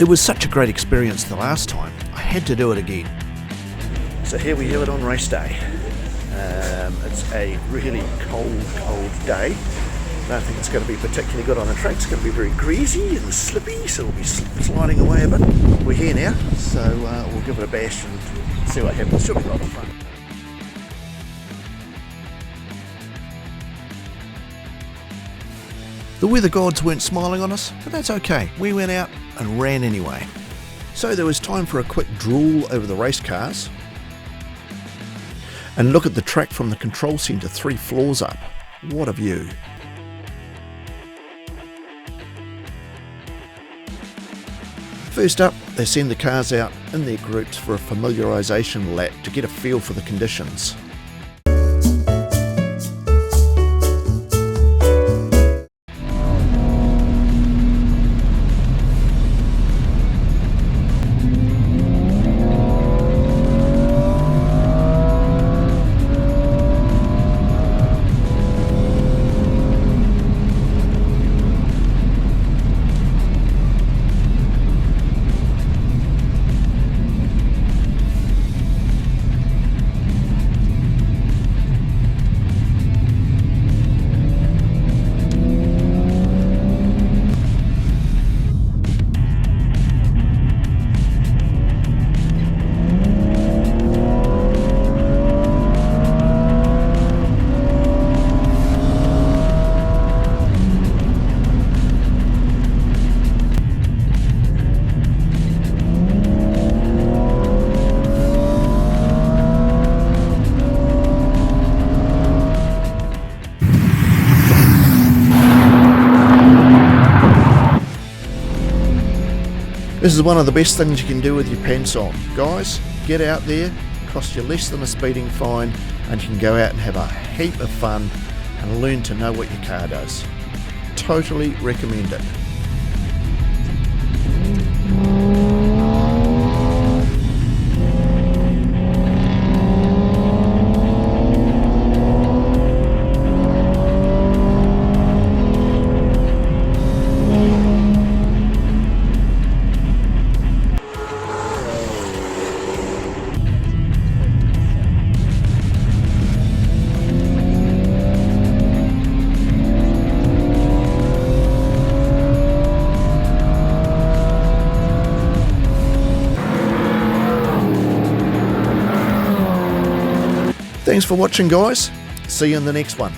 It was such a great experience the last time, I had to do it again. So here we have it on race day. It's a really cold day. I don't think it's going to be particularly good on the track. It's going to be very greasy and slippy, so we'll be sliding away a bit. We're here now, so we'll give it a bash and see what happens. Should be a lot of fun. The weather gods weren't smiling on us, but that's okay. We went out and ran anyway. So there was time for a quick drool over the race cars and look at the track from the control centre 3 floors up. What a view. First up, they send the cars out in their groups for a familiarisation lap to get a feel for the conditions. This is one of the best things you can do with your pants on. Guys, get out there, cost you less than a speeding fine, and you can go out and have a heap of fun and learn to know what your car does. Totally recommend it. Thanks for watching, guys. See you in the next one.